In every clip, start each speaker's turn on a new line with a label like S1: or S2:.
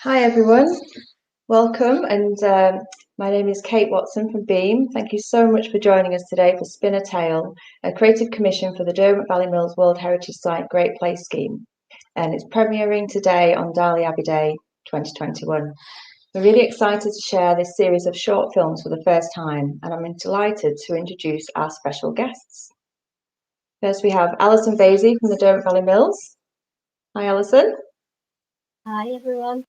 S1: Hi everyone, welcome, and my name is Kate Watson from Beam. Thank you so much for joining us today for Spin a Tale, a creative commission for the Derwent Valley Mills World Heritage Site Great Place Scheme, and it's premiering today on Darley Abbey Day 2021. We're really excited to share this series of short films for the first time, and I'm delighted to introduce our special guests. First we have Alison Vasey from the Derwent Valley Mills. Hi Alison.
S2: Hi everyone.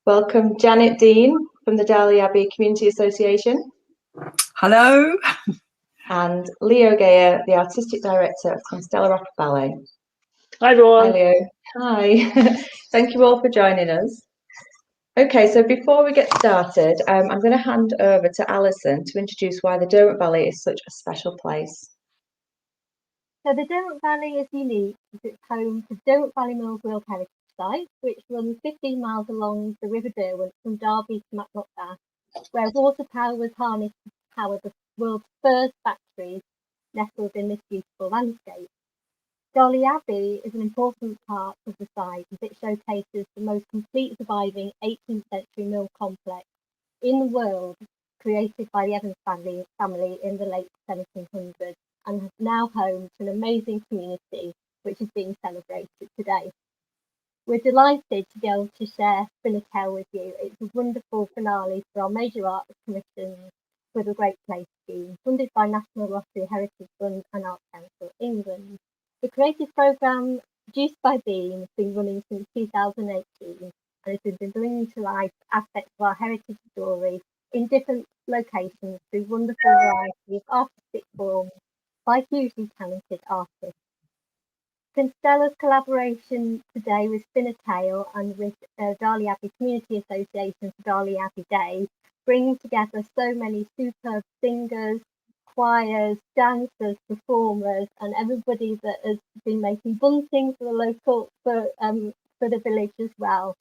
S1: Welcome Janet Dean from the Darley Abbey Community Association.
S3: Hello.
S1: And Leo Geyer, the Artistic Director of Constella OperaBallet.
S4: Hi everyone.
S1: Hi Leo. Hi. Thank you all for joining us. Okay, so before we get started, I'm going to hand over to Alison to introduce why the Derwent Valley is such a special place.
S2: So the Derwent Valley is unique because it's home to Derwent Valley Mills World Heritage Site, which runs 15 miles along the River Derwent from Derby to Matlock, where water power was harnessed to power the world's first factories nestled in this beautiful landscape. Darley Abbey is an important part of the site as it showcases the most complete surviving 18th century mill complex in the world, created by the Evans family in the late 1700s, and is now home to an amazing community which is being celebrated today. We're delighted to be able to share Spin a Tale with you. It's a wonderful finale for our major arts commissions for the Great Place Scheme, funded by National Lottery Heritage Fund and Arts Council England. The creative programme, produced by Beam, has been running since 2018 and has been bringing to life aspects of our heritage story in different locations through wonderful variety of artistic forms by hugely talented artists. Constella's collaboration today with Spin a Tale and with Darley Abbey Community Association for Darley Abbey Day brings together so many superb singers, choirs, dancers, performers, and everybody that has been making bunting for the local for the village as well.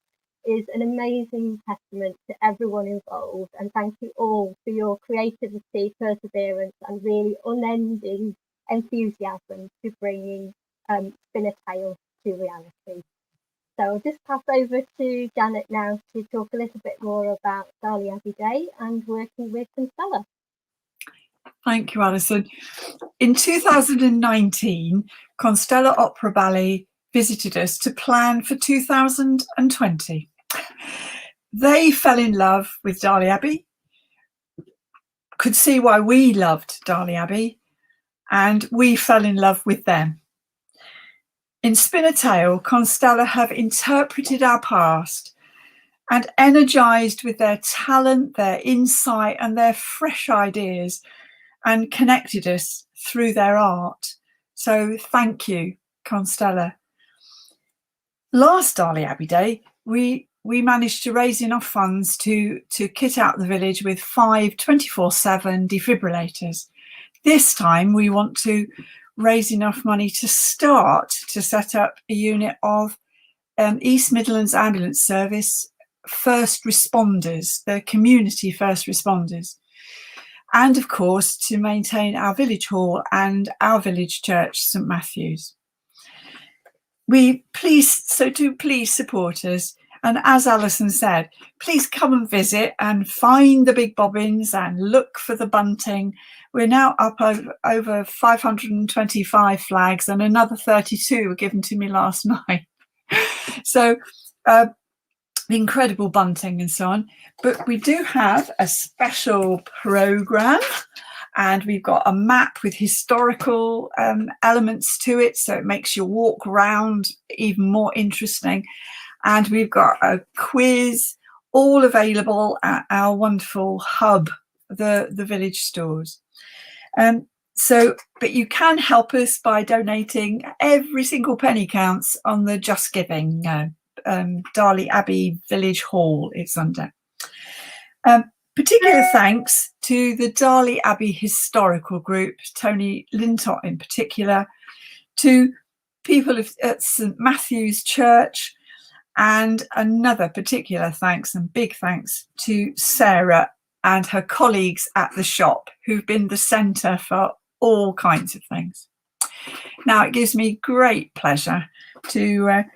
S2: Is an amazing testament to everyone involved, and thank you all for your creativity, perseverance, and really unending enthusiasm to bringing Spin a Tale to reality. So I'll just pass over to Janet now to talk a little bit more about Darley Abbey Day and working with Constella.
S3: Thank you, Alison. In 2019, Constella OperaBallet visited us to plan for 2020. They fell in love with Darley Abbey, could see why we loved Darley Abbey, and we fell in love with them. In Spin a Tale, Constella have interpreted our past and energised with their talent, their insight and their fresh ideas, and connected us through their art. So thank you, Constella. Last Darley Abbey Day, we managed to raise enough funds to kit out the village with 5 24/7 defibrillators. This time we want to raise enough money to start to set up a unit of East Midlands Ambulance Service first responders, the community first responders, and of course to maintain our village hall and our village church, St Matthew's. Please support us, and as Alison said, please come and visit and find the big bobbins and look for the bunting. We're now up over 525 flags, and another 32 were given to me last night. So the incredible bunting and so on. But we do have a special programme, and we've got a map with historical elements to it, so it makes your walk round even more interesting. And we've got a quiz, all available at our wonderful hub, the village stores. But you can help us by donating. Every single penny counts on the Just Giving. Darley Abbey Village Hall it's under. Particular thanks to the Darley Abbey Historical Group, Tony Lintott in particular, to people at St Matthew's Church, and another particular thanks and big thanks to Sarah and her colleagues at the shop, who've been the centre for all kinds of things. Now, it gives me great pleasure to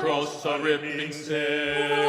S5: Across a rippling stage.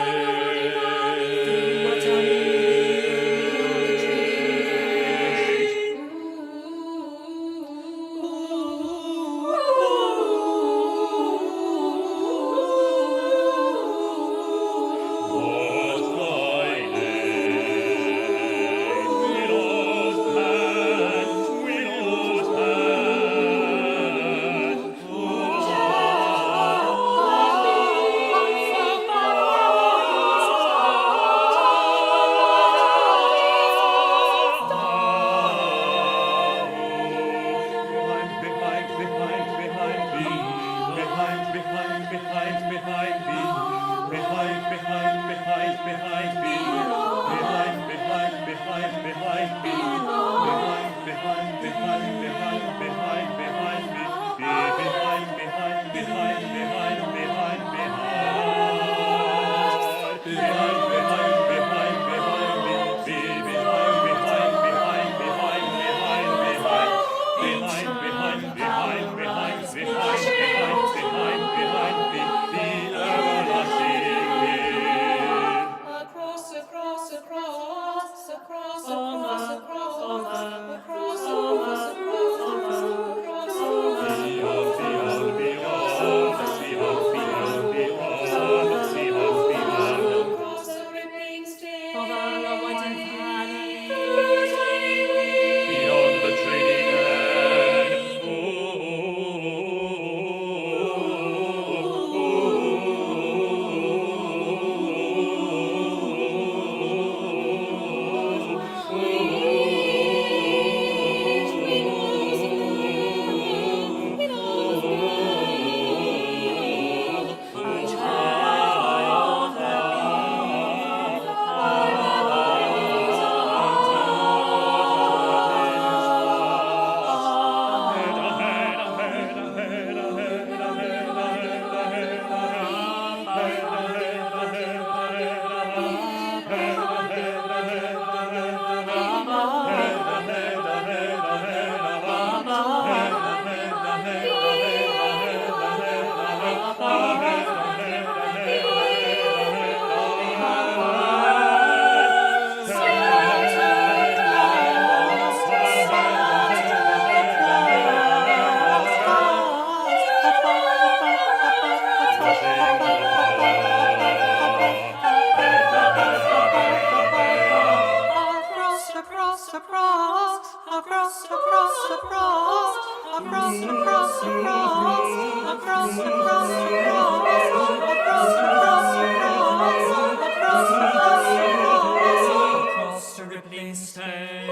S6: Across the rippling stage.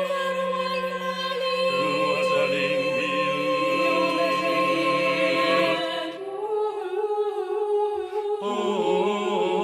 S5: Oh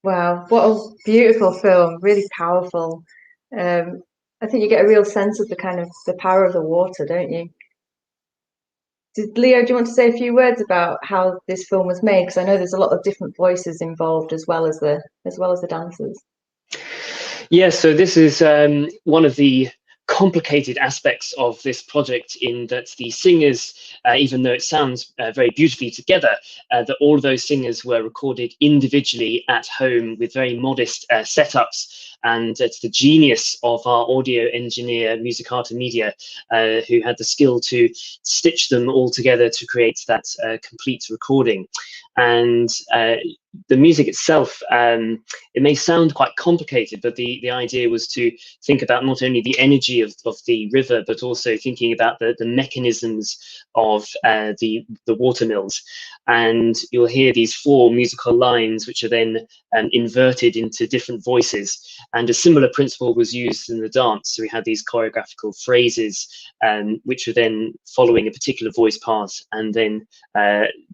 S1: Wow, what a beautiful film, really powerful. I think you get a real sense of the kind of the power of the water, don't you? Leo, do you want to say a few words about how this film was made? Because I know there's a lot of different voices involved as well as the dancers.
S4: Yeah, so this is one of the complicated aspects of this project, in that the singers, even though it sounds very beautifully together, that all of those singers were recorded individually at home with very modest setups. And it's the genius of our audio engineer, Music Art and Media, who had the skill to stitch them all together to create that complete recording. And the music itself, it may sound quite complicated, but the idea was to think about not only the energy of the river, but also thinking about the mechanisms of the water mills. And you'll hear these 4 musical lines, which are then inverted into different voices. And a similar principle was used in the dance. So we had these choreographical phrases, which were then following a particular voice part, and then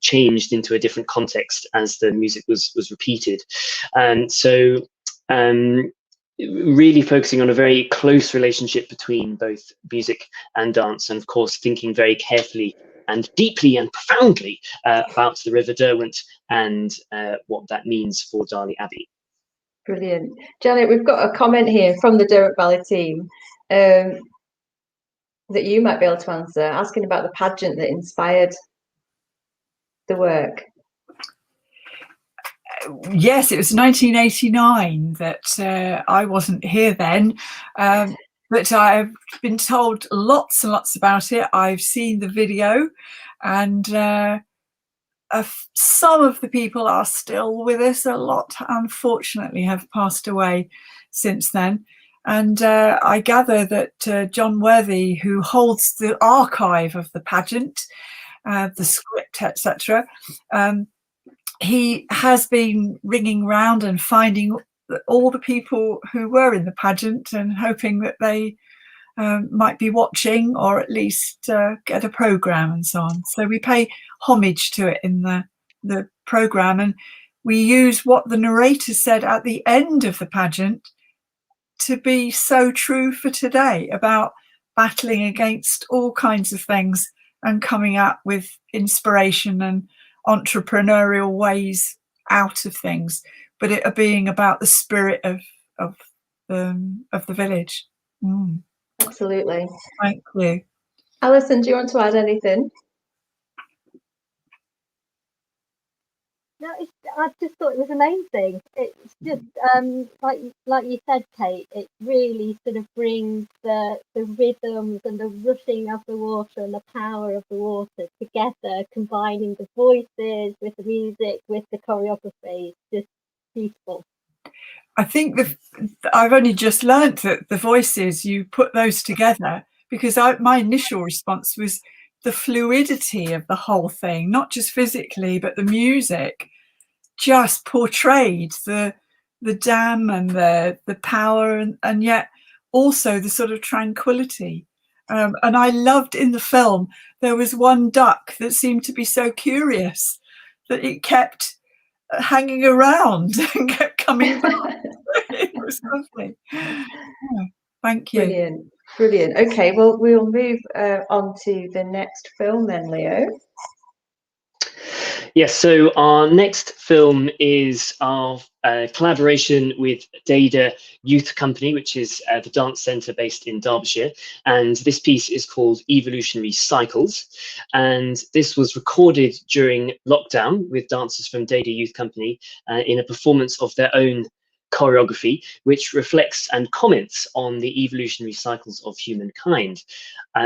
S4: changed into a different context as the music was repeated. And so really focusing on a very close relationship between both music and dance, and of course thinking very carefully and deeply and profoundly about the River Derwent and what that means for Darley Abbey.
S1: Brilliant. Janet, we've got a comment here from the Derwent Ballet team that you might be able to answer, asking about the pageant that inspired the work.
S3: Yes, it was 1989 that I wasn't here then, but I've been told lots and lots about it. I've seen the video, and some of the people are still with us. A lot, unfortunately, have passed away since then. And I gather that John Worthy, who holds the archive of the pageant, the script, etc., he has been ringing round and finding all the people who were in the pageant and hoping that they might be watching, or at least get a programme and so on. So we pay homage to it in the programme, and we use what the narrator said at the end of the pageant to be so true for today, about battling against all kinds of things and coming out with inspiration and entrepreneurial ways out of things, but it being about the spirit of the village.
S1: Absolutely.
S3: Thank you.
S1: Alison, do you want to add anything?
S2: No, I just thought it was amazing. It's just like you said, Kate. It really sort of brings the rhythms and the rushing of the water and the power of the water together, combining the voices with the music, with the choreography. It's just beautiful.
S3: I think I've only just learnt that the voices, you put those together, because my initial response was the fluidity of the whole thing, not just physically, but the music just portrayed the dam and the power, and yet also the sort of tranquility. And I loved in the film, there was one duck that seemed to be so curious that it kept hanging around and kept coming back. It was lovely. Yeah, thank you.
S1: Brilliant. Okay, well, we'll move on to the next film then, Leo.
S4: Yes, so our next film is our collaboration with Dada Youth Company, which is the dance centre based in Derbyshire. And this piece is called Evolutionary Cycles. And this was recorded during lockdown with dancers from Dada Youth Company in a performance of their own choreography, which reflects and comments on the evolutionary cycles of humankind.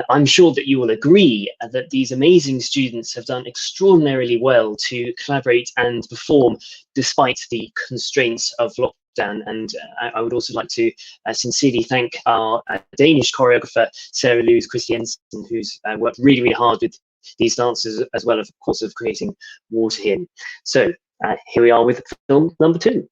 S4: I'm sure that you will agree that these amazing students have done extraordinarily well to collaborate and perform despite the constraints of lockdown. And I would also like to sincerely thank our Danish choreographer, Sarah Louise Christiansen, who's worked really, really hard with these dancers, as well, of course, of creating Water Hymn. So here we are with film number 2.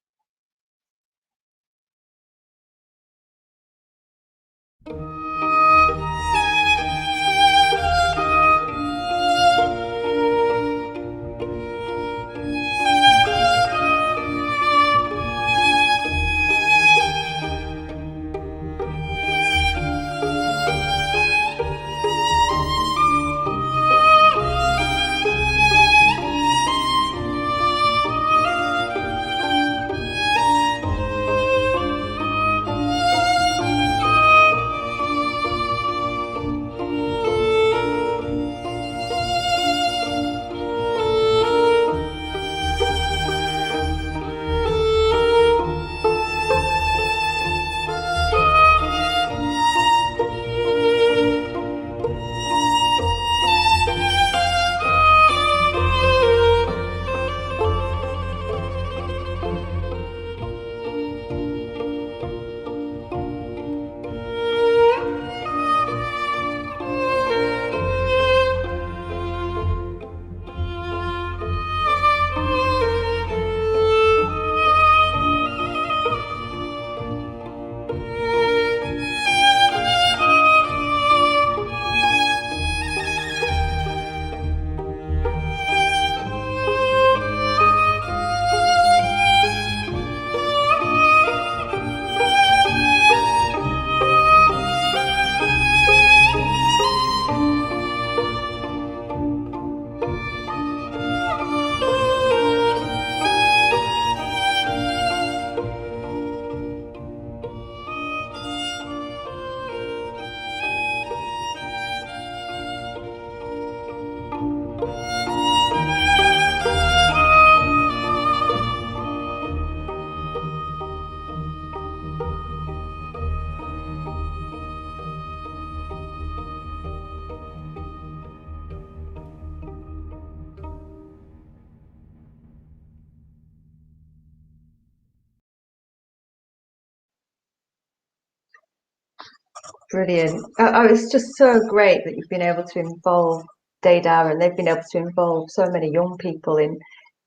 S1: Brilliant. It's just so great that you've been able to involve Dada and they've been able to involve so many young people in,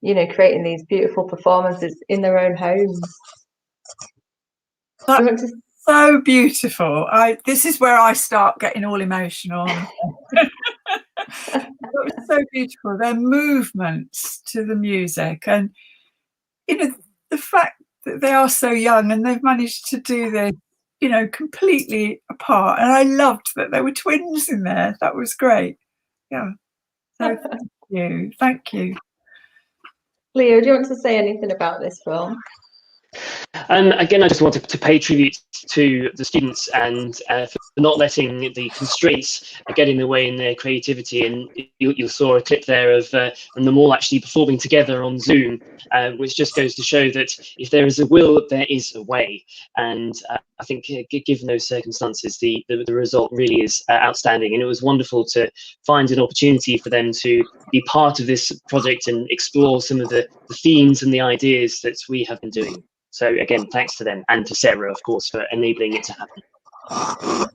S1: creating these beautiful performances in their own homes. Do you want to...
S3: So beautiful. This is where I start getting all emotional. It was so beautiful. Their movements to the music, and the fact that they are so young and they've managed to do this, completely apart. And I loved that there were twins in there. That was great. Yeah. So thank you.
S1: Leo, do you want to say anything about this film?
S4: Again, I just wanted to pay tribute to the students and for not letting the constraints get in the way in their creativity. And you saw a clip there of them all actually performing together on Zoom, which just goes to show that if there is a will, there is a way. And I think given those circumstances, the result really is outstanding. And it was wonderful to find an opportunity for them to be part of this project and explore some of the themes and the ideas that we have been doing. So again, thanks to them and to Sarah, of course, for enabling it to happen.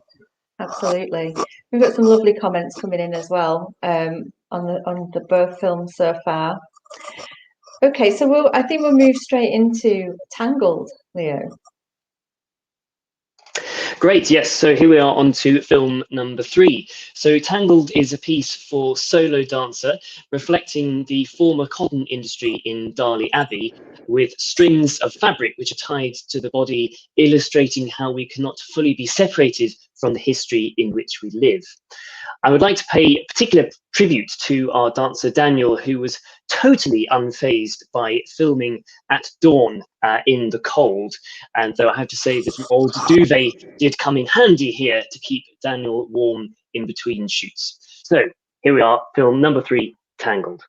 S1: Absolutely. We've got some lovely comments coming in as well on the both films so far. Okay, so I think we'll move straight into Tangled, Leo.
S4: Great, yes. So here we are on to film number 3. So Tangled is a piece for solo dancer reflecting the former cotton industry in Darley Abbey, with strings of fabric which are tied to the body, illustrating how we cannot fully be separated from the history in which we live. I would like to pay particular tribute to our dancer Daniel, who was totally unfazed by filming at dawn in the cold. And though I have to say that an old duvet did come in handy here to keep Daniel warm in between shoots. So here we are, film number 3, Tangled.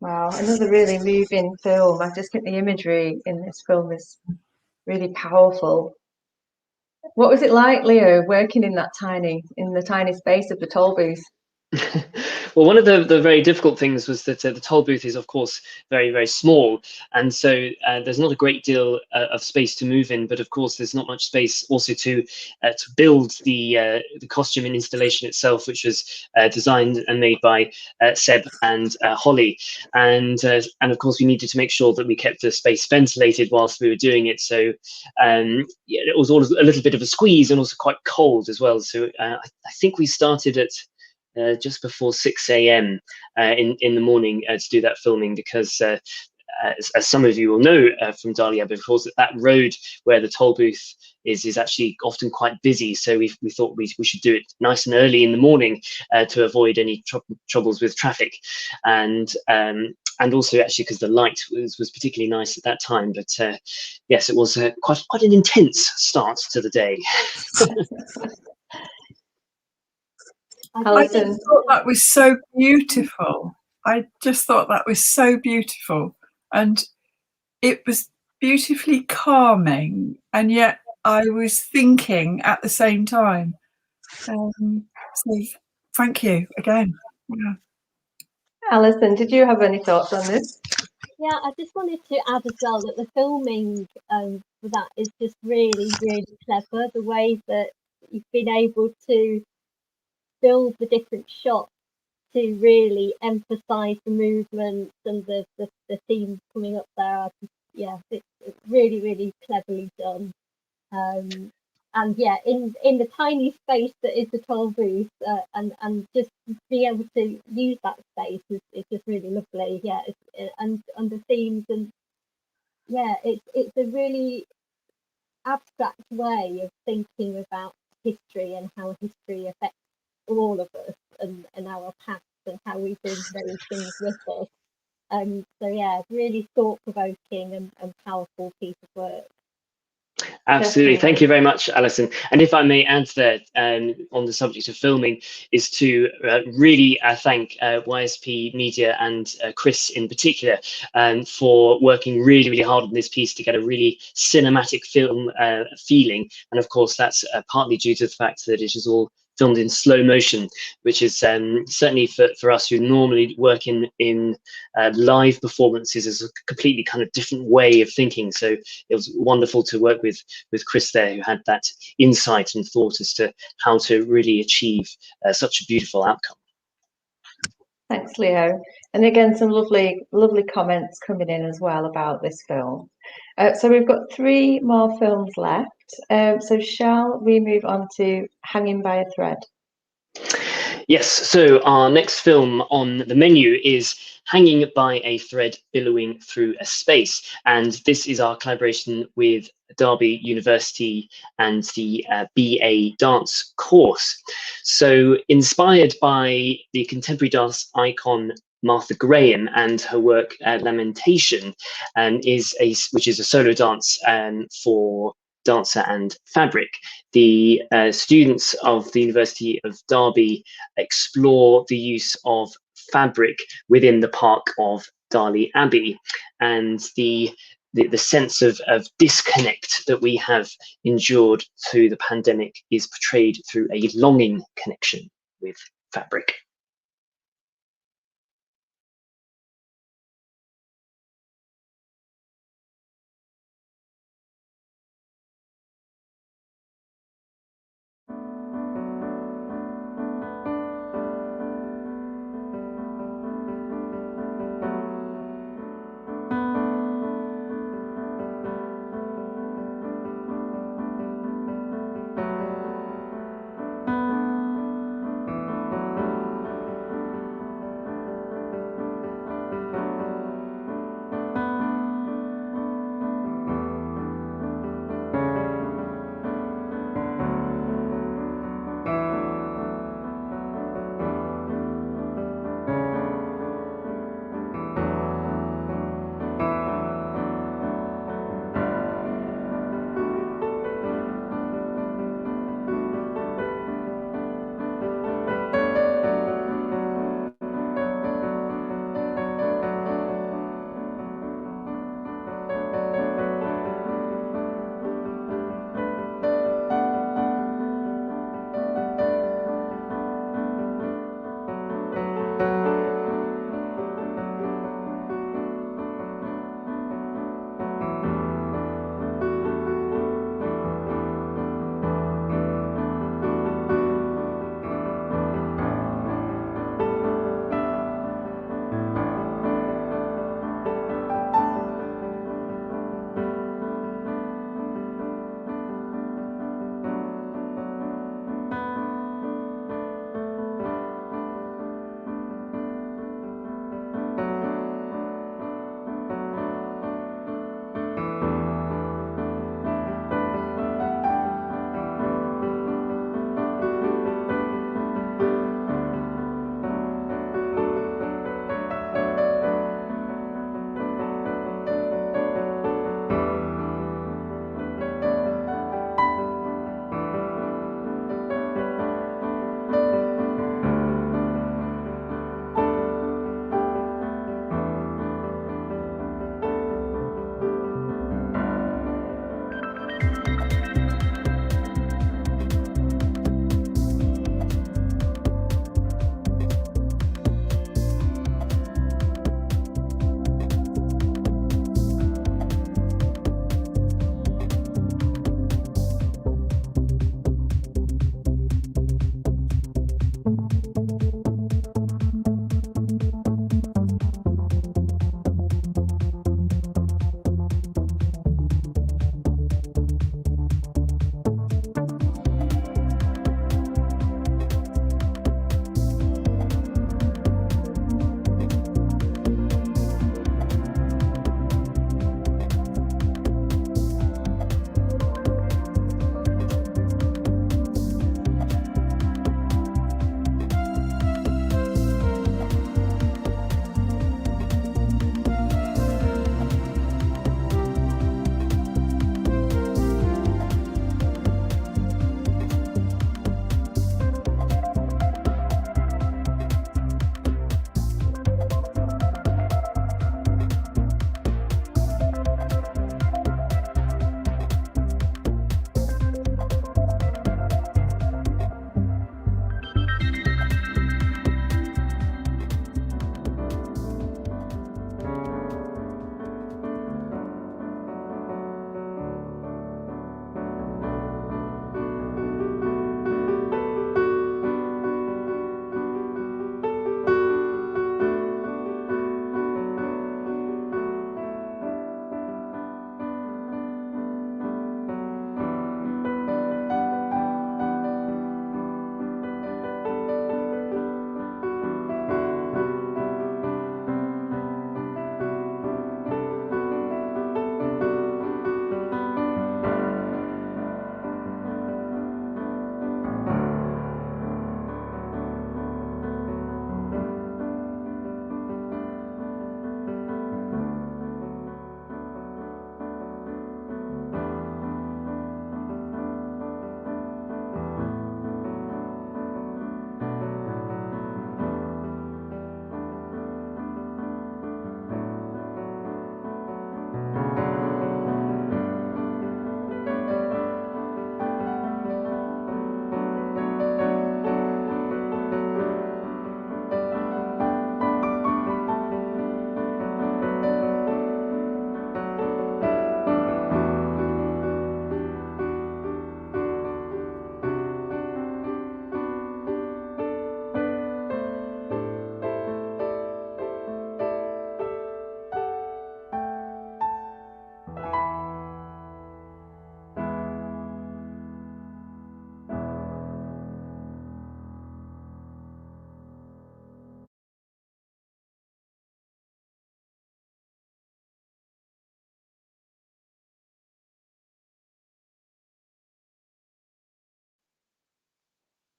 S1: Wow, another really moving film. I just think the imagery in this film is really powerful. What was it like, Leo, working in the tiny space of the toll booth?
S4: Well, one of the very difficult things was that the toll booth is, of course, very, very small. And so there's not a great deal of space to move in. But of course, there's not much space also to build the costume and installation itself, which was designed and made by Seb and Holly. And of course, we needed to make sure that we kept the space ventilated whilst we were doing it. So yeah, it was all a little bit of a squeeze and also quite cold as well. So I think we started at just before 6 a.m. In the morning to do that filming, because as some of you will know from Darley Abbey, of course, that road where the toll booth is actually often quite busy. So we thought we should do it nice and early in the morning to avoid any troubles with traffic, and also actually because the light was particularly nice at that time. But yes, it was quite an intense start to the day.
S3: I just
S1: Alison.
S3: thought that was so beautiful. I just thought that was so beautiful. And it was beautifully calming. And yet I was thinking at the same time. So thank you again. Yeah.
S1: Alison, did you have any thoughts on this?
S2: Yeah, I just wanted to add as well that the filming for that is just really, really clever. The way that you've been able to build the different shots to really emphasize the movements and the themes coming up there. Yeah, it's really, really cleverly done. And yeah, in the tiny space that is the toll booth, and just being able to use that space is just really lovely. Yeah, and the themes, and yeah, it's a really abstract way of thinking about history and how history affects all of us and our past and how we bring those things with us. So yeah, really thought-provoking and powerful piece of work.
S4: Absolutely.
S1: Definitely.
S4: Thank you very much, Alison. And if I may add there, on the subject of filming, is to really thank YSP Media and Chris in particular for working really, really hard on this piece to get a really cinematic film feeling. And of course, that's partly due to the fact that it is all filmed in slow motion, which is certainly for us who normally work in live performances is a completely kind of different way of thinking. So it was wonderful to work with Chris there, who had that insight and thought as to how to really achieve such a beautiful outcome.
S1: Thanks, Leo. And again, some lovely comments coming in as well about this film. So we've got 3 more films left. So shall we move on to Hanging by a Thread?
S4: Yes, so our next film on the menu is Hanging by a Thread, Billowing Through a Space. And this is our collaboration with Derby University and the BA dance course. So inspired by the contemporary dance icon Martha Graham and her work Lamentation, which is a solo dance for dancer and fabric. The students of the University of Derby explore the use of fabric within the park of Darley Abbey, and the sense of disconnect that we have endured through the pandemic is portrayed through a longing connection with fabric.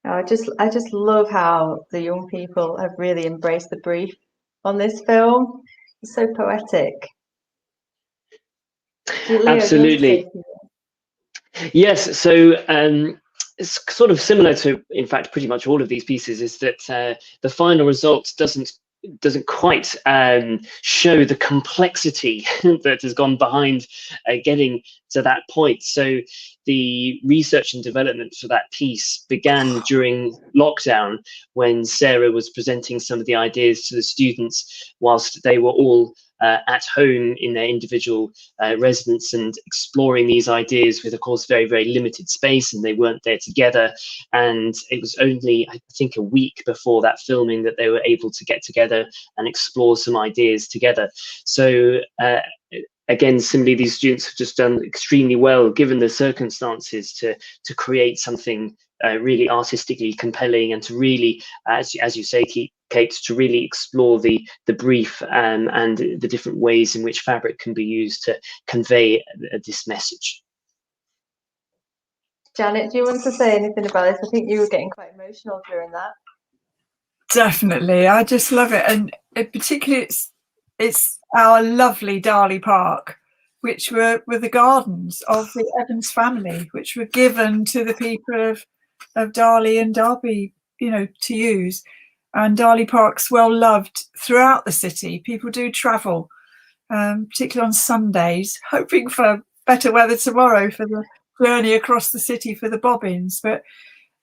S1: I just love how the young people have really embraced the brief on this film. It's so poetic.
S4: Absolutely. Yes. So it's sort of similar to, in fact, pretty much all of these pieces, is that the final result doesn't quite show the complexity that has gone behind getting to that point. So the research and development for that piece began during lockdown, when Sarah was presenting some of the ideas to the students whilst they were all at home in their individual residence and exploring these ideas with, of course, very, very limited space, and they weren't there together. And it was only, I think, a week before that filming that they were able to get together and explore some ideas together. So again, similarly, these students have just done extremely well, given the circumstances, to create something really artistically compelling, and to really, as you say, Kate, to really explore the brief and the different ways in which fabric can be used to convey this message.
S1: Janet, do you want to say anything about this? I think you were getting quite emotional during that.
S3: Definitely, I just love it, and particularly it's our lovely Darley Park, which were the gardens of the Evans family, which were given to the people of Darley and Derby, you know, to use. And Darley Park's well loved throughout the city. People do travel, particularly on Sundays, hoping for better weather tomorrow for the journey across the city for the bobbins. But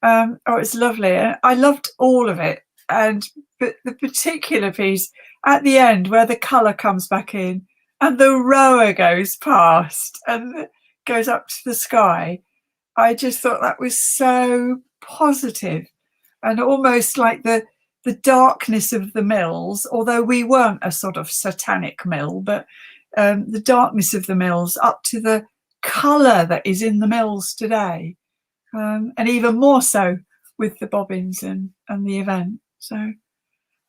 S3: oh, it's lovely. I loved all of it. But the particular piece at the end where the colour comes back in and the rower goes past and goes up to the sky, I just thought that was so positive, and almost like the darkness of the mills, although we weren't a sort of satanic mill, but the darkness of the mills up to the colour that is in the mills today, and even more so with the bobbins and the event. So,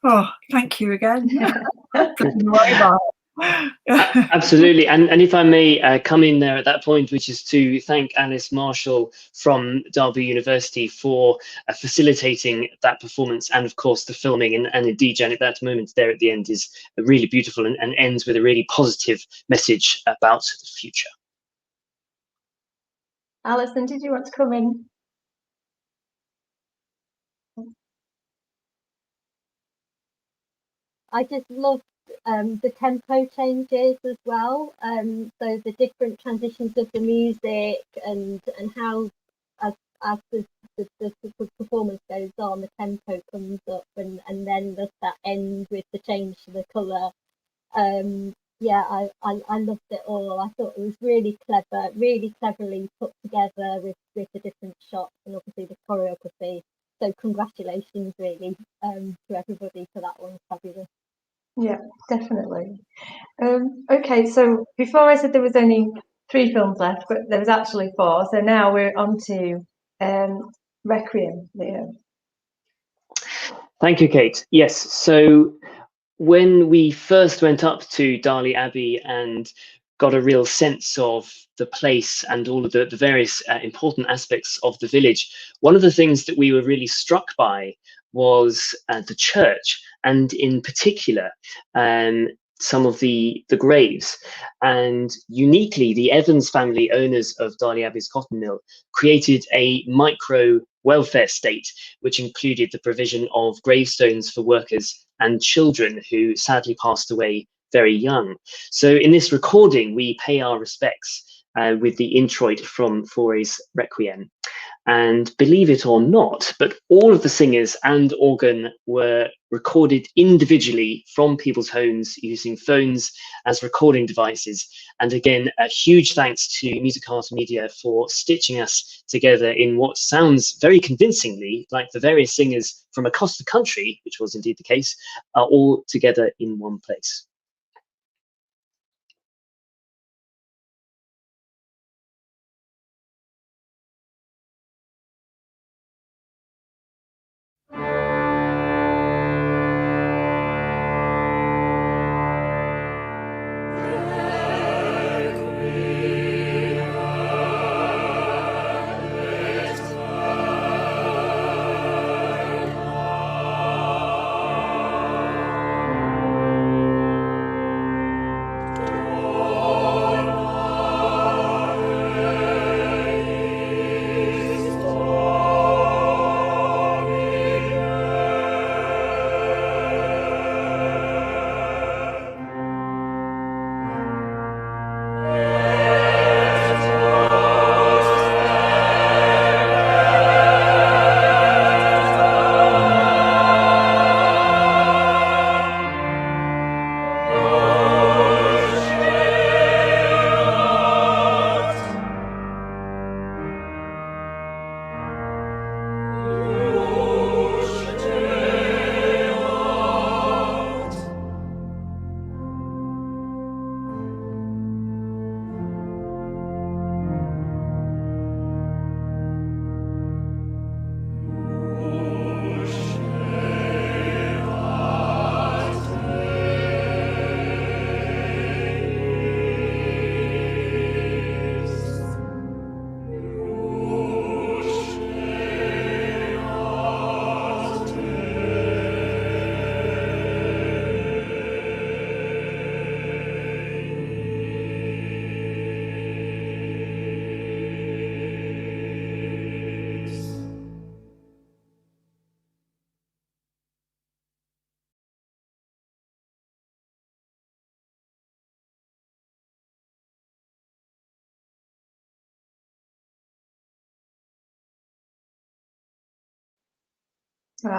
S3: oh, thank you again.
S4: Absolutely. And if I may come in there at that point, which is to thank Alice Marshall from Derby University for facilitating that performance, and of course the filming, and indeed, Janet, that moment there at the end is really beautiful and ends with a really positive message about the future.
S1: Alison, did you want to come in?
S2: I just love the tempo changes as well. So the different transitions of the music and how as the performance goes on, the tempo comes up, and then there's that end with the change to the colour. Yeah, I loved it all. I thought it was really clever, really cleverly put together with the different shots and obviously the choreography. So congratulations, really, to everybody for that one. Fabulous.
S1: Yeah, definitely. Okay, so before I said there was only 3 films left, but there was actually 4. So now we're on to Requiem, Leo.
S4: Thank you, Kate. Yes, so when we first went up to Darley Abbey and got a real sense of the place and all of the various important aspects of the village, one of the things that we were really struck by was the church, and in particular some of the graves. And uniquely, the Evans family, owners of Darley Abbey's cotton mill, created a micro welfare state, which included the provision of gravestones for workers and children who sadly passed away very young. So in this recording, we pay our respects with the introit from Fauré's Requiem. And believe it or not, but all of the singers and organ were recorded individually from people's homes using phones as recording devices. And again, a huge thanks to Music Art Media for stitching us together in what sounds very convincingly like the various singers from across the country, which was indeed the case, are all together in one place.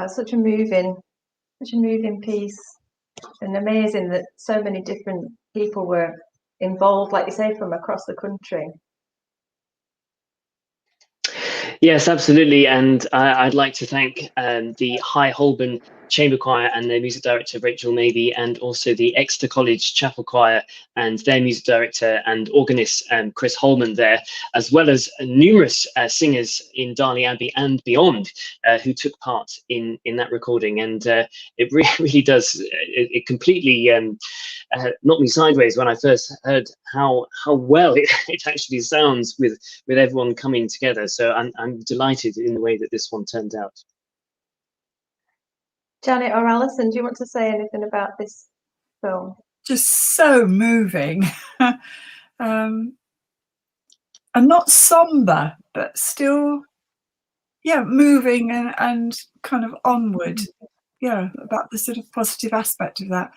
S1: Such a moving piece, and amazing that so many different people were involved, like you say, from across the country.
S4: Yes, absolutely. And I'd like to thank the High Holborn Chamber Choir and their music director, Rachel Mabey, and also the Exeter College Chapel Choir and their music director and organist, Chris Holman there, as well as numerous singers in Darley Abbey and beyond who took part in that recording. And it really does, it completely knocked me sideways when I first heard how well it actually sounds with everyone coming together. So I'm delighted in the way that this one turned out.
S1: Janet or Alison, do you want to say anything about this film?
S3: Just so moving. And not somber, but still, moving and kind of onward. Yeah, about the sort of positive aspect of that.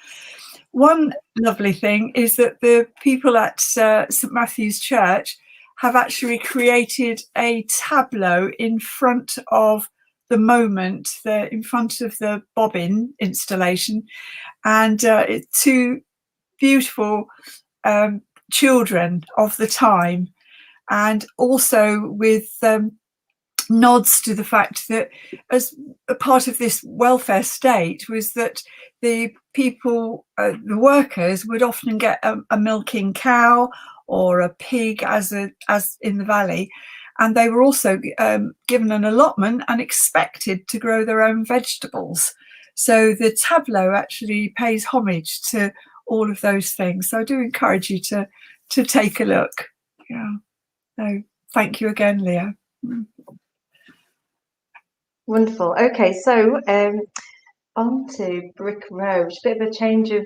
S3: One lovely thing is that the people at St Matthew's Church have actually created a tableau in front of the moment, in front of the bobbin installation, and it's two beautiful children of the time, and also with nods to the fact that as a part of this welfare state was that the people, the workers, would often get a milking cow or a pig as in the valley, and they were also given an allotment and expected to grow their own vegetables. So the tableau actually pays homage to all of those things. So I do encourage you to take a look. Yeah. So thank you again, Leo.
S1: Wonderful. Okay, so on to Brick Row. It's a bit of a change of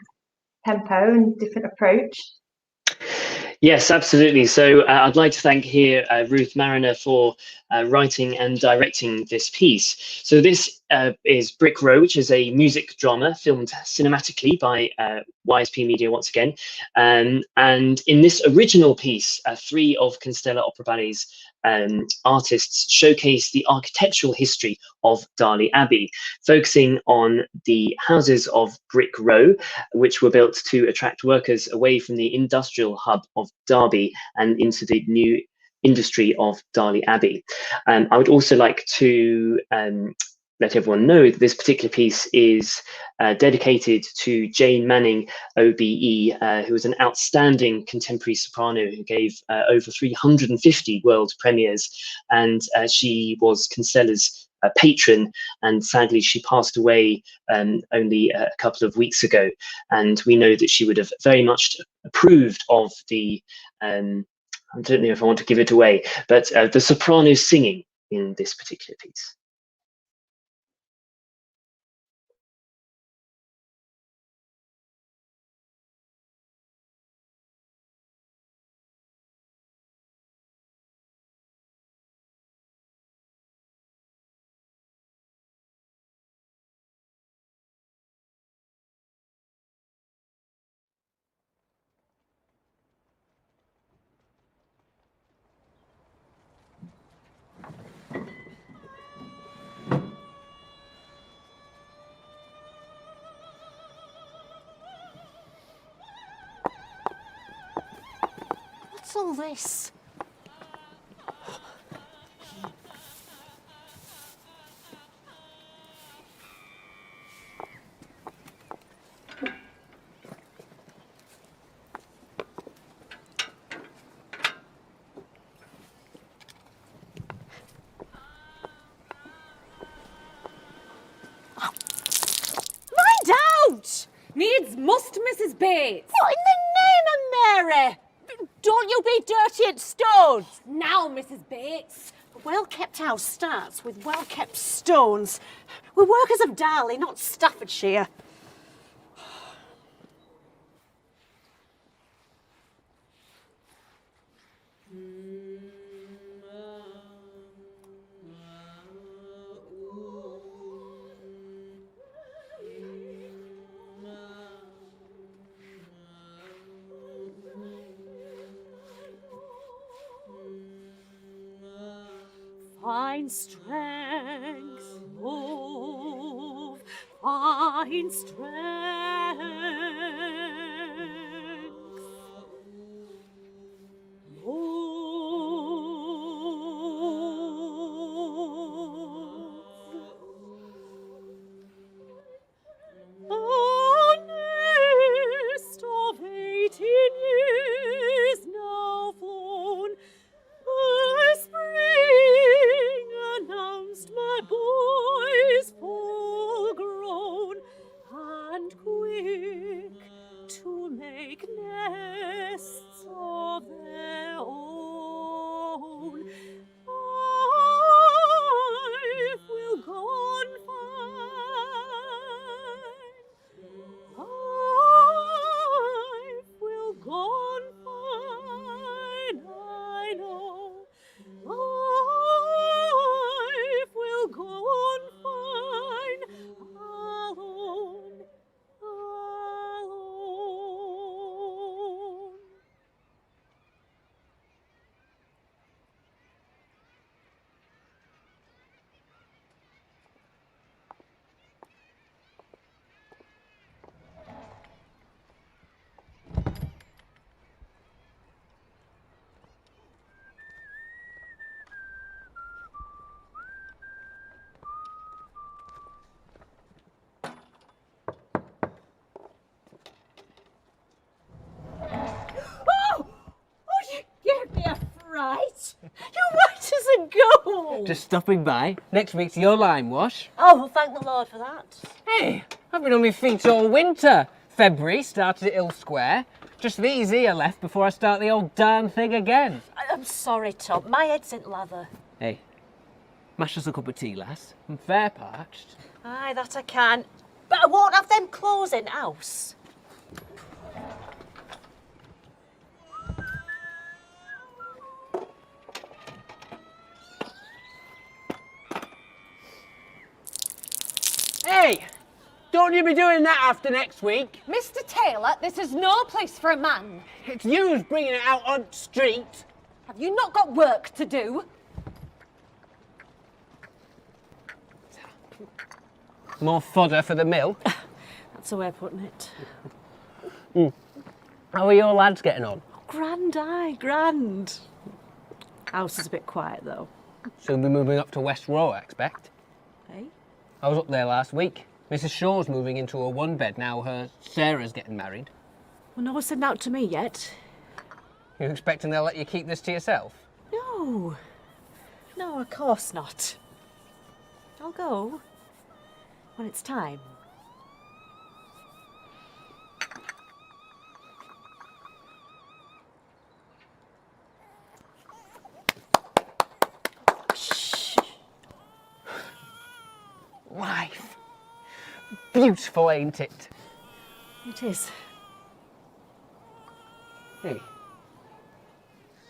S1: tempo and different approach.
S4: Yes, absolutely. So I'd like to thank here Ruth Mariner for writing and directing this piece. So this is Brick Row, which is a music drama filmed cinematically by YSP Media once again. And in this original piece, 3 of Constella OperaBallet's artists showcase the architectural history of Darley Abbey, focusing on the houses of Brick Row, which were built to attract workers away from the industrial hub of Derby and into the new industry of Darley Abbey. I would also like to let everyone know that this particular piece is dedicated to Jane Manning, OBE, who was an outstanding contemporary soprano who gave over 350 world premieres, and she was Constella's patron, and sadly she passed away only a couple of weeks ago. And we know that she would have very much approved of the I don't know if I want to give it away, but the soprano singing in this particular piece.
S7: What's all this? Mind out!
S8: Needs must, Mrs. Bates.
S7: What in the name of Mary? Don't you be dirty at stones.
S8: Now, Mrs. Bates.
S7: A well-kept house starts with well-kept stones. We're workers of Darley, not Staffordshire. Find strength, oh. find strength. A nest of 18 years now flown, by spring announced my boys full grown and quick to make nests of their own. Life will go on fine. Life will go on fine, I know. Life will go on fine, alone, alone. Give me a fright. You're white as a ghoul.
S9: Just stopping by. Next week's your lime wash.
S7: Oh, well, thank the Lord for that.
S9: Hey, I've been on my feet all winter. February started at Hill Square. Just these here left before I start the old darn thing again.
S7: I'm sorry, Tom. My head's in lather.
S9: Hey, mash us a cup of tea, lass. I'm fair parched.
S7: Aye, that I can. But I won't have them clothes in house.
S9: Hey, don't you be doing that after next week.
S8: Mr. Taylor, this is no place for a man.
S9: It's you who's bringing it out on the street.
S8: Have you not got work to do?
S9: More fodder for the mill.
S7: That's the way of putting it.
S9: How are your lads getting on?
S7: Grand, aye, grand. House is a bit quiet, though.
S9: Soon be moving up to West Row, I expect.
S7: Hey?
S9: I was up there last week. Mrs. Shaw's moving into a one-bed now. Her Sarah's getting married.
S7: Well, no one's said out to me yet.
S9: You expecting they'll let you keep this to yourself?
S7: No. No, of course not. I'll go when it's time. Shh.
S9: Life. Beautiful, ain't it?
S7: It is.
S9: Hey,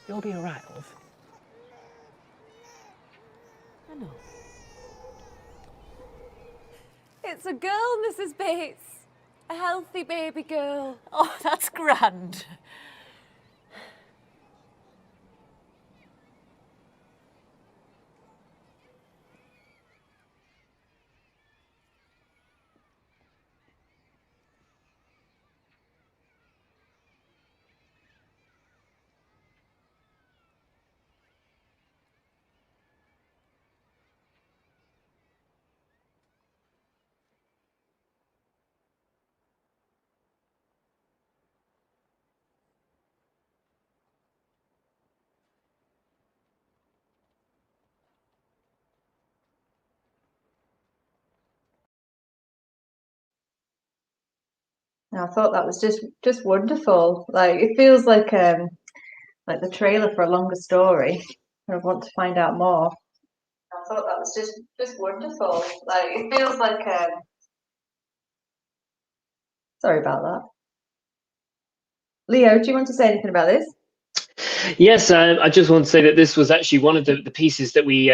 S9: you'll be all right, love.
S7: I know.
S8: It's a girl, Mrs. Bates. A healthy baby girl.
S7: Oh, that's grand.
S1: And I thought that was just wonderful. Like it feels like the trailer for a longer story. I want to find out more. I thought that was just wonderful. Like it feels like sorry about that. Leo, do you want to say anything about this?
S4: Yes, I just want to say that this was actually one of the pieces that we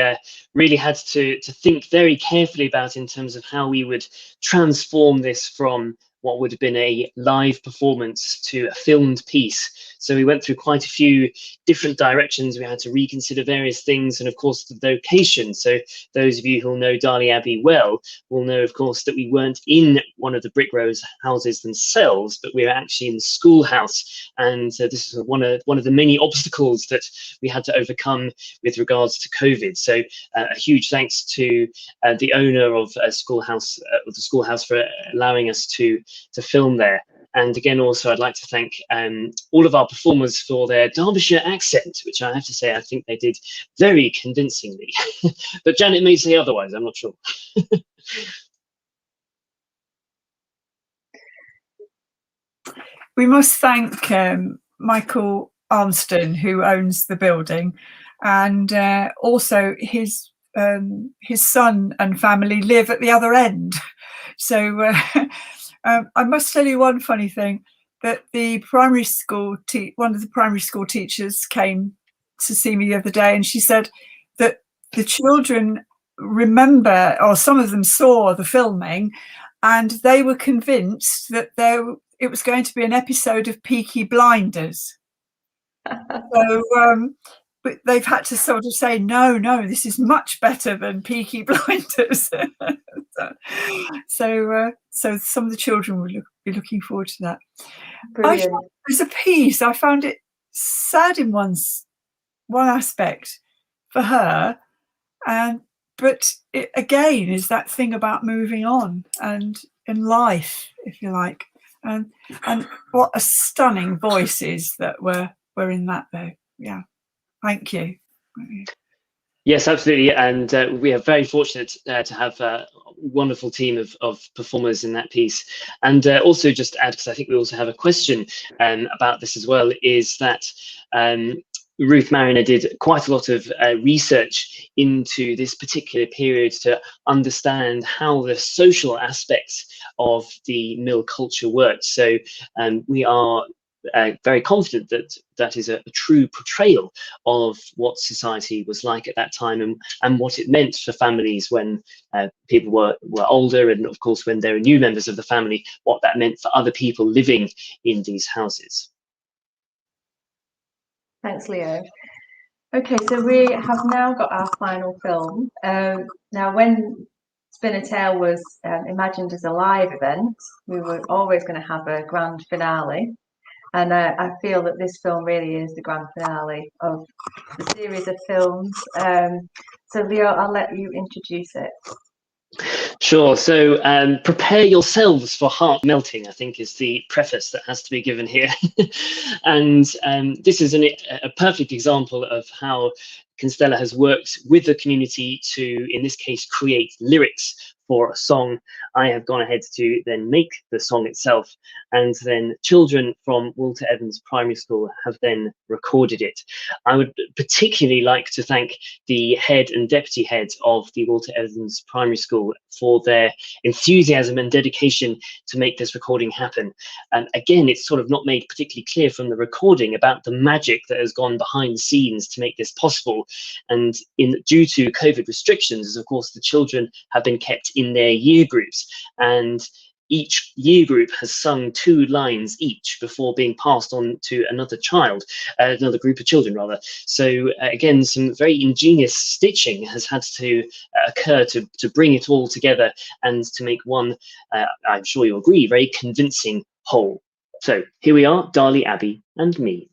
S4: really had to think very carefully about in terms of how we would transform this from what would have been a live performance to a filmed piece. So we went through quite a few different directions. We had to reconsider various things, and of course the location. So those of you who know Darley Abbey well will know, of course, that we weren't in one of the brick rose houses themselves, but we were actually in the schoolhouse. And this is one of the many obstacles that we had to overcome with regards to COVID. So a huge thanks to the owner of the schoolhouse for allowing us to film there. And again, also, I'd like to thank all of our performers for their Derbyshire accent, which I have to say, I think they did very convincingly. But Janet may say otherwise, I'm not sure.
S3: We must thank Michael Armston, who owns the building, and also his son and family live at the other end. So I must tell you one funny thing, that the primary school one of the primary school teachers came to see me the other day, and she said that the children remember, or some of them saw the filming, and they were convinced that it was going to be an episode of Peaky Blinders. So but they've had to sort of say, no, this is much better than Peaky Blinders. So some of the children will be looking forward to that.
S1: Brilliant.
S3: There's a piece, I found it sad in one aspect for her, but it again is that thing about moving on and in life, if you like, and what a stunning voices that were in that though. Yeah, thank you.
S4: Yes, absolutely, and we are very fortunate to have a wonderful team of performers in that piece. And also just to add, because I think we also have a question about this as well, is that Ruth Mariner did quite a lot of research into this particular period to understand how the social aspects of the mill culture worked. So we are very confident that that is a true portrayal of what society was like at that time, and what it meant for families when people were older, and of course when there are new members of the family, what that meant for other people living in these houses.
S1: Thanks, Leo. Okay, so we have now got our final film. Now, when Spin a Tale was imagined as a live event, we were always going to have a grand finale. And I feel that this film really is the grand finale of the series of films. So Leo, I'll let you introduce it.
S4: Sure. So prepare yourselves for heart melting, I think, is the preface that has to be given here. And this is a perfect example of how Constella has worked with the community to, in this case, create lyrics for a song. I have gone ahead to then make the song itself, and then children from Walter Evans Primary School have then recorded it. I would particularly like to thank the head and deputy head of the Walter Evans Primary School for their enthusiasm and dedication to make this recording happen. And again, it's sort of not made particularly clear from the recording about the magic that has gone behind the scenes to make this possible. And due to COVID restrictions, of course, the children have been kept in their year groups, and each year group has sung 2 lines each before being passed on to another group of children rather. So again, some very ingenious stitching has had to occur to bring it all together and to make one, I'm sure you'll agree, very convincing whole. So here we are, Darley Abbey and me.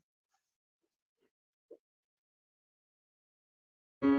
S10: We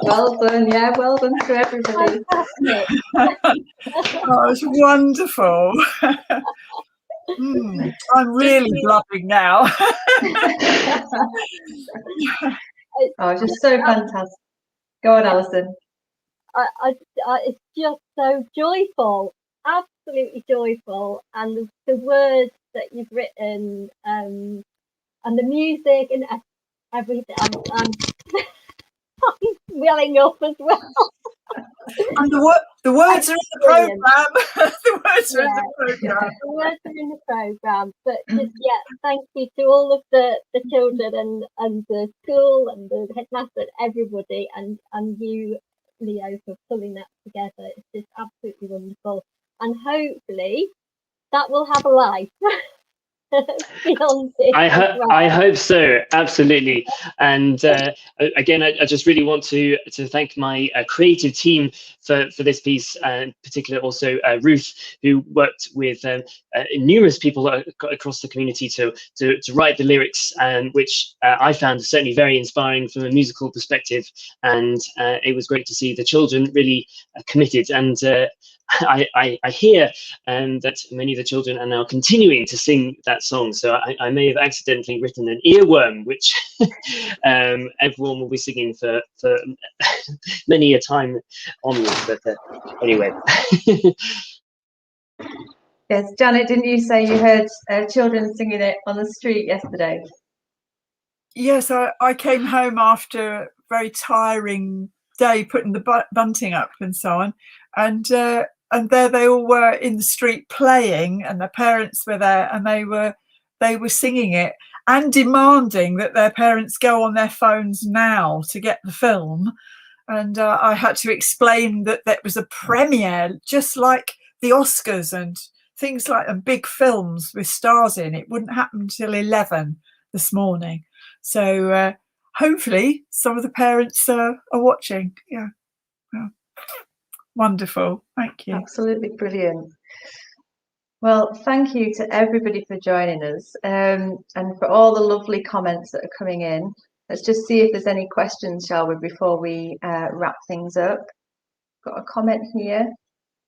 S1: Well done, yeah, well done to everybody.
S2: Fantastic.
S3: Oh, it's wonderful. I'm really blubbing now.
S1: Oh, just so fantastic. Go on, Alison.
S2: It's just so joyful, absolutely joyful, and the words that you've written, and the music and everything. I'm welling up as well.
S3: And the words are in the programme. The words are in the programme.
S2: The words are in the programme. But just, thank you to all of the children and the school and the headmaster and everybody, and you, Leo, for pulling that together. It's just absolutely wonderful. And hopefully that will have a life. Beyond this
S4: I hope so, absolutely. And again, I just really want to thank my creative team for this piece, and particularly also Ruth, who worked with numerous people across the community to write the lyrics, which I found certainly very inspiring from a musical perspective. And it was great to see the children really committed. And I hear that many of the children are now continuing to sing that song, so I may have accidentally written an earworm, which everyone will be singing for many a time onwards. But anyway.
S1: Yes, Janet, didn't you say you heard children singing it on the street yesterday?
S3: Yes, I came home after a very tiring day putting the bunting up and so on, and there they all were in the street playing, and their parents were there, and they were singing it and demanding that their parents go on their phones now to get the film. And I had to explain that that was a premiere, just like the Oscars and things like, and big films with stars in. It wouldn't happen until 11 this morning. So hopefully some of the parents are watching. Yeah. Wonderful, thank you.
S1: Absolutely brilliant. Well, thank you to everybody for joining us, and for all the lovely comments that are coming in. Let's just see if there's any questions, shall we, before we wrap things up. Got a comment here.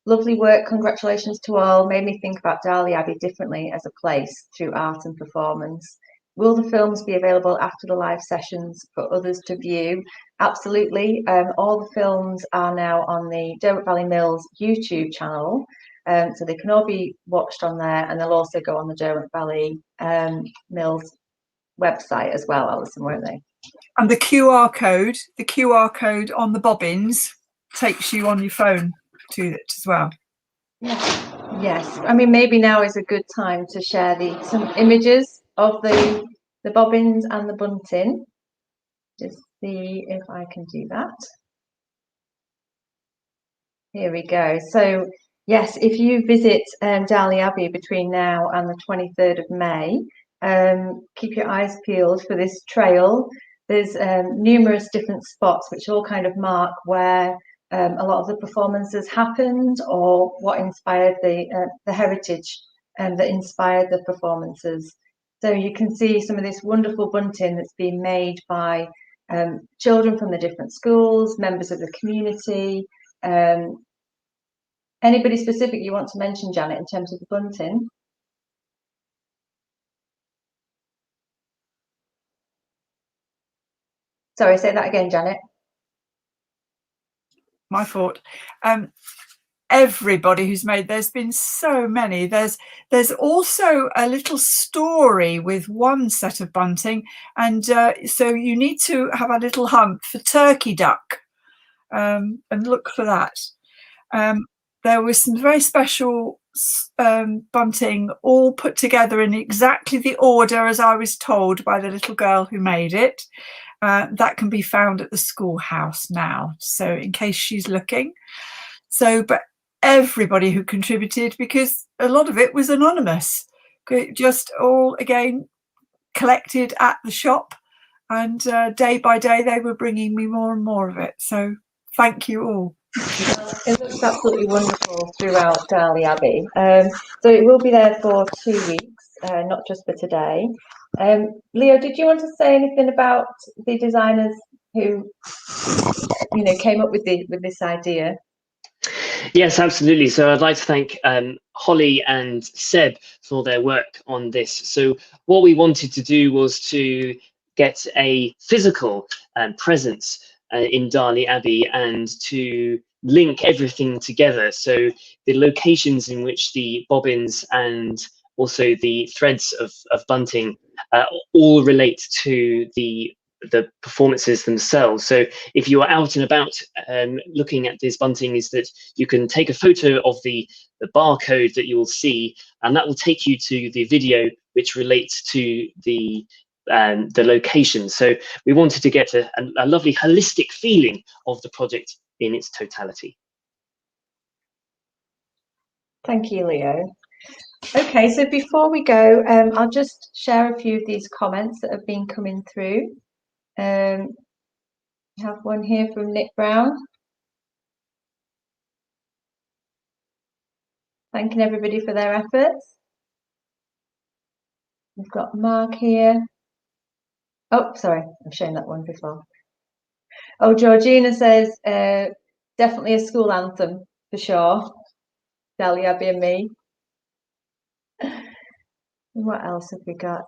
S1: Lovely work, congratulations to all. Made me think about Darley Abbey differently as a place through art and performance. Will the films be available after the live sessions for others to view? Absolutely. All the films are now on the Derwent Valley Mills YouTube channel, so they can all be watched on there, and they'll also go on the Derwent Valley Mills website as well, Alison, won't they?
S3: And the QR code on the bobbins takes you on your phone to it as well.
S1: Yes. I mean, maybe now is a good time to share some images of the bobbins and the bunting. Just see if I can do that. Here we go. So yes, if you visit Darley Abbey between now and the 23rd of May, keep your eyes peeled for this trail. There's numerous different spots which all kind of mark where a lot of the performances happened, or what inspired the heritage that inspired the performances. So you can see some of this wonderful bunting that's been made by children from the different schools, members of the community. Anybody specific you want to mention, Janet, in terms of the bunting? Sorry, say that again, Janet.
S3: My fault. Everybody who's made, there's been so many. There's also a little story with one set of bunting, and so you need to have a little hunt for turkey duck, and look for that. There was some very special bunting, all put together in exactly the order as I was told by the little girl who made it. That can be found at the schoolhouse now, so in case she's looking. So, but everybody who contributed, because a lot of it was anonymous, just all again collected at the shop, and day by day they were bringing me more and more of it. So thank you all.
S1: It looks absolutely wonderful throughout Darley Abbey. So it will be there for 2 weeks, not just for today. Leo, did you want to say anything about the designers who came up with this idea.
S4: Yes, absolutely. So I'd like to thank Holly and Seb for their work on this. So what we wanted to do was to get a physical presence in Darley Abbey and to link everything together. So the locations in which the bobbins and also the threads of bunting all relate to the performances themselves. So if you are out and about looking at this bunting, is that you can take a photo of the barcode that you will see, and that will take you to the video which relates to the location. So we wanted to get a lovely holistic feeling of the project in its totality.
S1: Thank you, Leo. Okay, so before we go, I'll just share a few of these comments that have been coming through. We have one here from Nick Brown. Thanking everybody for their efforts. We've got Mark here. Oh, sorry, I've shown that one before. Oh, Georgina says, definitely a school anthem for sure. Darley Abbey and me. And what else have we got?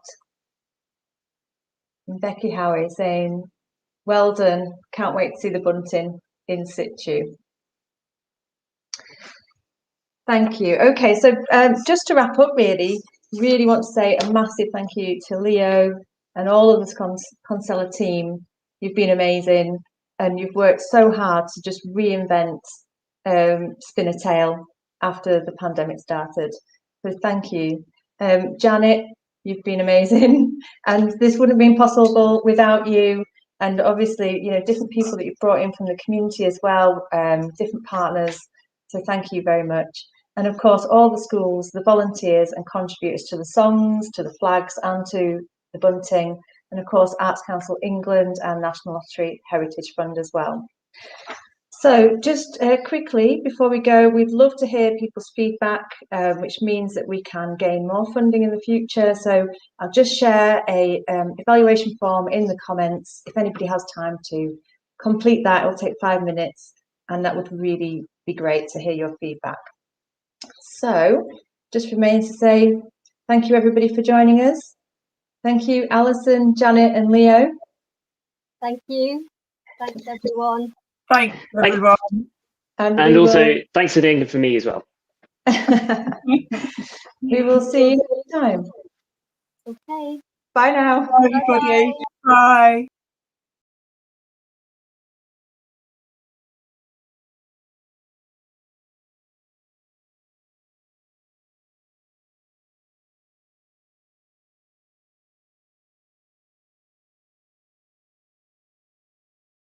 S1: And Becky Howie saying, well done, can't wait to see the bunting in situ. Thank you. Okay, so just to wrap up, really want to say a massive thank you to Leo and all of the Constella team. You've been amazing, and you've worked so hard to just reinvent Spin a Tale after the pandemic started. So thank you. Janet, you've been amazing, and this wouldn't have been possible without you. And obviously, different people that you've brought in from the community as well, different partners. So thank you very much. And of course, all the schools, the volunteers and contributors to the songs, to the flags and to the bunting. And of course, Arts Council England and National Lottery Heritage Fund as well. So just quickly, before we go, we'd love to hear people's feedback, which means that we can gain more funding in the future. So I'll just share a evaluation form in the comments. If anybody has time to complete that, it'll take 5 minutes, and that would really be great to hear your feedback. So just remains to say thank you everybody for joining us. Thank you, Alison, Janet and Leo.
S2: Thank you. Thanks everyone.
S3: Thanks everyone.
S4: And also thanks for doing it for me as well.
S1: We will see you next time.
S2: Okay.
S1: Bye now.
S3: Bye everybody. Bye.